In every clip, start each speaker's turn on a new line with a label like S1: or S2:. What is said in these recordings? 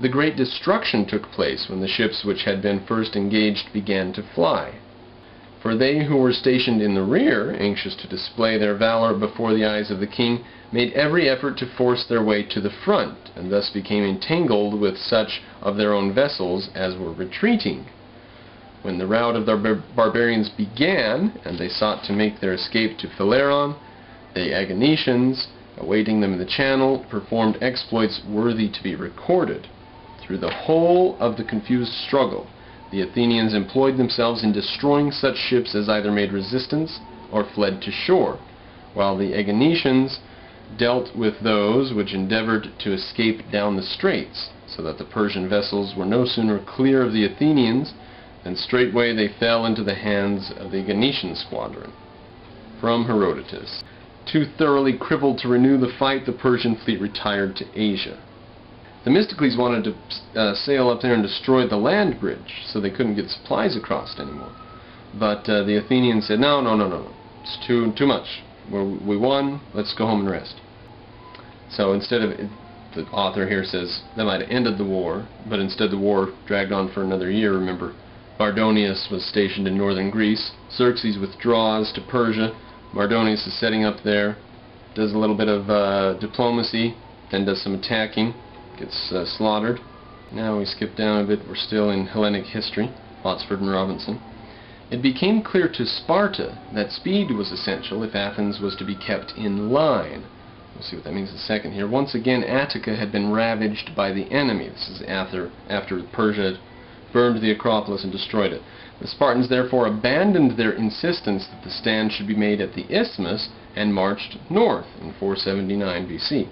S1: the great destruction took place when the ships which had been first engaged began to fly. For they who were stationed in the rear, anxious to display their valor before the eyes of the king, made every effort to force their way to the front, and thus became entangled with such of their own vessels as were retreating. When the rout of the barbarians began, and they sought to make their escape to Phaleron, the Agonetians, awaiting them in the channel, performed exploits worthy to be recorded. Through the whole of the confused struggle, the Athenians employed themselves in destroying such ships as either made resistance or fled to shore, while the Agonetians dealt with those which endeavored to escape down the straits, so that the Persian vessels were no sooner clear of the Athenians than straightway they fell into the hands of the Agonetian squadron. From Herodotus. Too thoroughly crippled to renew the fight, the Persian fleet retired to Asia. Themistocles wanted to sail up there and destroy the land bridge, so they couldn't get supplies across anymore. But the Athenians said, no, it's too much. We won, let's go home and rest. So instead of, the author here says, that might have ended the war, but instead the war dragged on for another year. Remember, Mardonius was stationed in northern Greece, Xerxes withdraws to Persia, Mardonius is setting up there, does a little bit of diplomacy, then does some attacking, gets slaughtered. Now we skip down a bit, we're still in Hellenic history, Botsford and Robinson. It became clear to Sparta that speed was essential if Athens was to be kept in line. We'll see what that means in a second here. Once again, Attica had been ravaged by the enemy. This is after Persia had burned the Acropolis and destroyed it. The Spartans therefore abandoned their insistence that the stand should be made at the Isthmus and marched north in 479 BC.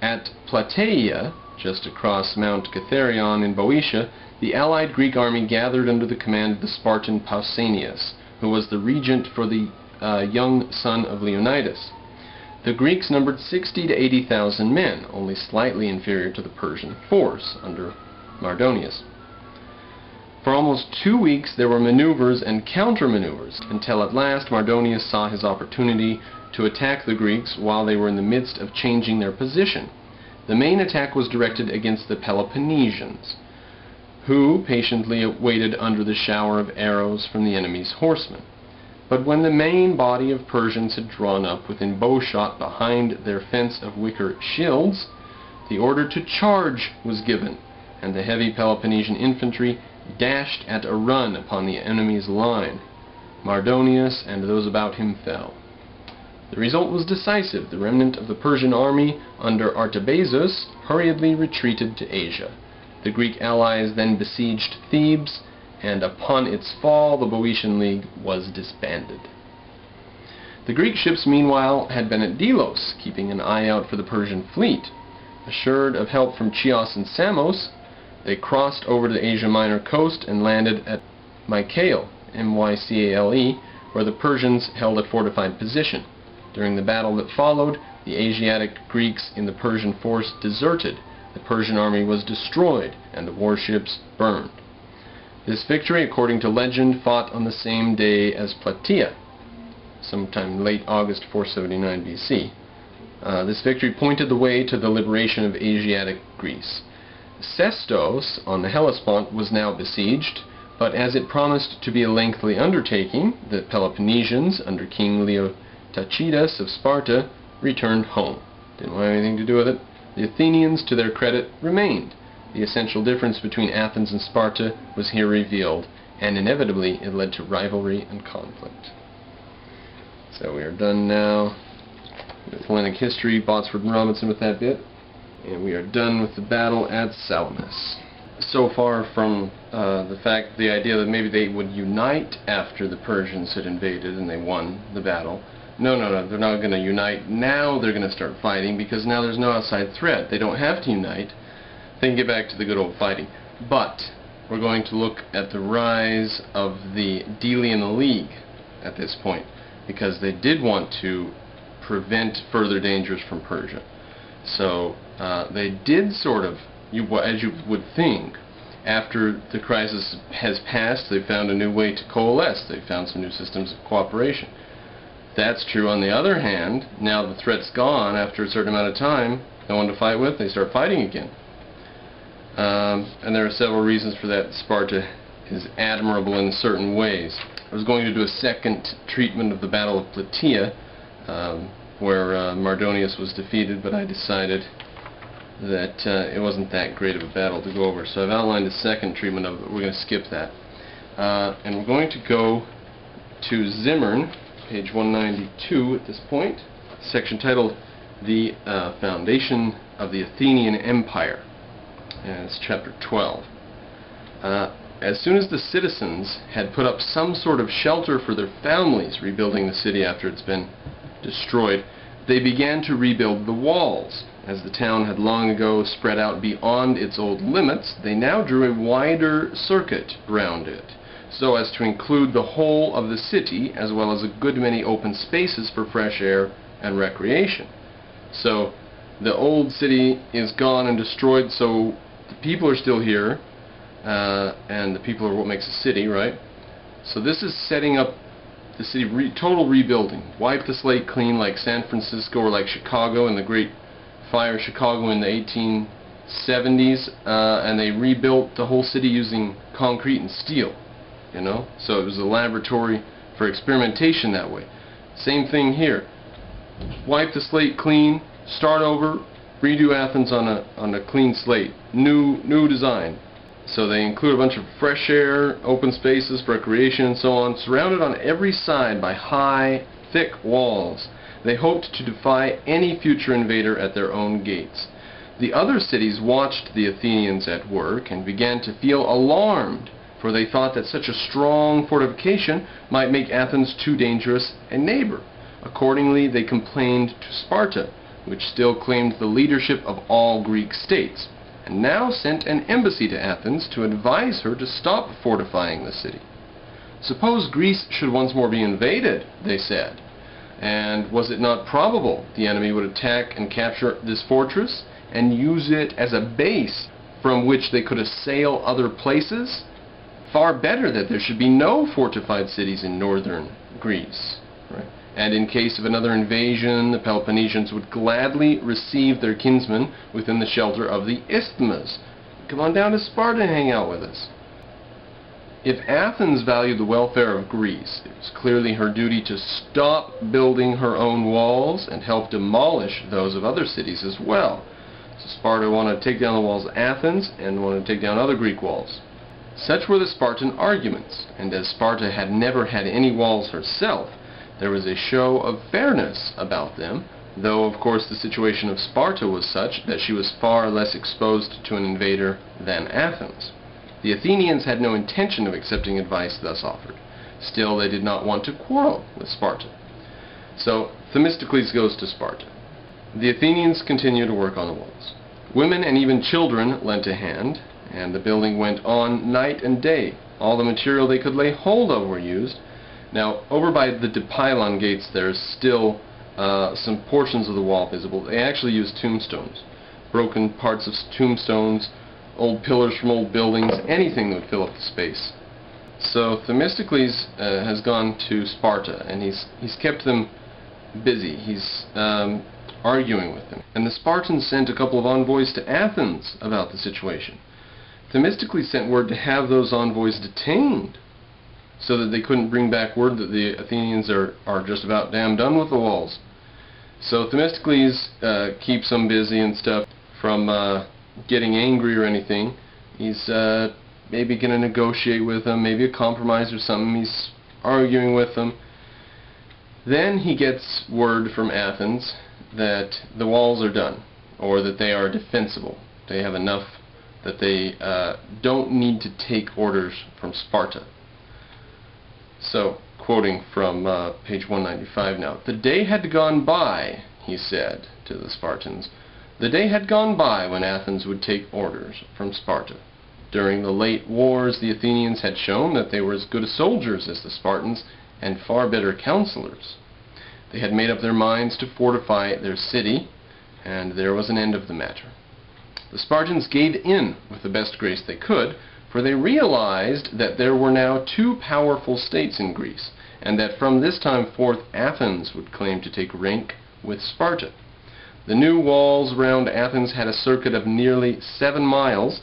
S1: At Plataea, just across Mount Catherion in Boeotia, the allied Greek army gathered under the command of the Spartan Pausanias, who was the regent for the young son of Leonidas. The Greeks numbered 60,000 to 80,000 men, only slightly inferior to the Persian force under Mardonius. For almost 2 weeks there were maneuvers and counter-maneuvers, until at last Mardonius saw his opportunity to attack the Greeks while they were in the midst of changing their position. The main attack was directed against the Peloponnesians, who patiently waited under the shower of arrows from the enemy's horsemen. But when the main body of Persians had drawn up within bowshot behind their fence of wicker shields, the order to charge was given, and the heavy Peloponnesian infantry dashed at a run upon the enemy's line. Mardonius and those about him fell. The result was decisive. The remnant of the Persian army under Artabazus hurriedly retreated to Asia. The Greek allies then besieged Thebes, and upon its fall the Boeotian League was disbanded. The Greek ships meanwhile had been at Delos, keeping an eye out for the Persian fleet. Assured of help from Chios and Samos, they crossed over to the Asia Minor coast and landed at Mycale, M-Y-C-A-L-E, where the Persians held a fortified position. During the battle that followed, the Asiatic Greeks in the Persian force deserted, the Persian army was destroyed, and the warships burned. This victory, according to legend, fought on the same day as Plataea, sometime late August 479 BC. This victory pointed the way to the liberation of Asiatic Greece. Sestos, on the Hellespont, was now besieged, but as it promised to be a lengthy undertaking, the Peloponnesians, under King Leotachidas of Sparta, returned home. Didn't want anything to do with it. The Athenians, to their credit, remained. The essential difference between Athens and Sparta was here revealed, and inevitably it led to rivalry and conflict. So we are done now with Hellenic history, Botsford and Robinson with that bit, and we are done with the battle at Salamis. So far from the idea that maybe they would unite after the Persians had invaded and they won the battle. No, they're not going to unite. Now they're going to start fighting, because now there's no outside threat. They don't have to unite. They can get back to the good old fighting. But we're going to look at the rise of the Delian League at this point, because they did want to prevent further dangers from Persia. So they did sort of, as you would think, after the crisis has passed, they found a new way to coalesce. They found some new systems of cooperation. That's true. On the other hand, now the threat's gone, after a certain amount of time, no one to fight with, they start fighting again. and there are several reasons for that. Sparta is admirable in certain ways. I was going to do a second treatment of the Battle of Plataea, where Mardonius was defeated, but I decided that it wasn't that great of a battle to go over. So I've outlined a second treatment of it. We're going to skip that. And we're going to go to Zimmern, page 192 at this point, section titled The Foundation of the Athenian Empire. And it's chapter 12. As soon as the citizens had put up some sort of shelter for their families, rebuilding the city after it's been destroyed, they began to rebuild the walls. As the town had long ago spread out beyond its old limits, they now drew a wider circuit round it, so as to include the whole of the city, as well as a good many open spaces for fresh air and recreation. So the old city is gone and destroyed, so the people are still here, and the people are what makes a city, right? So this is setting up the city, total rebuilding. Wipe the slate clean like San Francisco or like Chicago in the Great Fire of Chicago in the 1870s, and they rebuilt the whole city using concrete and steel, you know? So it was a laboratory for experimentation that way. Same thing here. Wipe the slate clean, start over, redo Athens on a clean slate. New design. So they include a bunch of fresh air, open spaces, recreation, and so on, surrounded on every side by high, thick walls. They hoped to defy any future invader at their own gates. The other cities watched the Athenians at work and began to feel alarmed, for they thought that such a strong fortification might make Athens too dangerous a neighbor. Accordingly, they complained to Sparta, which still claimed the leadership of all Greek states, and now sent an embassy to Athens to advise her to stop fortifying the city. Suppose Greece should once more be invaded, they said, and was it not probable the enemy would attack and capture this fortress and use it as a base from which they could assail other places? Far better that there should be no fortified cities in northern Greece. Right? And in case of another invasion, the Peloponnesians would gladly receive their kinsmen within the shelter of the isthmus. Come on down to Sparta and hang out with us. If Athens valued the welfare of Greece, it was clearly her duty to stop building her own walls and help demolish those of other cities as well. So Sparta wanted to take down the walls of Athens and wanted to take down other Greek walls. Such were the Spartan arguments, and as Sparta had never had any walls herself, there was a show of fairness about them, though of course the situation of Sparta was such that she was far less exposed to an invader than Athens. The Athenians had no intention of accepting advice thus offered. Still, they did not want to quarrel with Sparta. So Themistocles goes to Sparta. The Athenians continue to work on the walls. Women and even children lent a hand, and the building went on night and day. All the material they could lay hold of were used. Now, over by the Dipylon gates, there's still some portions of the wall visible. They actually used tombstones, broken parts of tombstones, old pillars from old buildings, anything that would fill up the space. So Themistocles has gone to Sparta, and he's kept them busy. He's arguing with them. And the Spartans sent a couple of envoys to Athens about the situation. Themistocles sent word to have those envoys detained, so that they couldn't bring back word that the Athenians are just about damn done with the walls. So Themistocles keeps them busy and stuff from getting angry or anything. He's maybe going to negotiate with them, maybe a compromise or something. He's arguing with them. Then he gets word from Athens that the walls are done, or that they are defensible. They have enough that they don't need to take orders from Sparta. So, quoting from page 195 now, "The day had gone by," he said to the Spartans, "the day had gone by when Athens would take orders from Sparta. During the late wars, the Athenians had shown that they were as good soldiers as the Spartans, and far better counselors. They had made up their minds to fortify their city, and there was an end of the matter. The Spartans gave in with the best grace they could, for they realized that there were now two powerful states in Greece, and that from this time forth Athens would claim to take rank with Sparta. The new walls round Athens had a circuit of nearly 7 miles,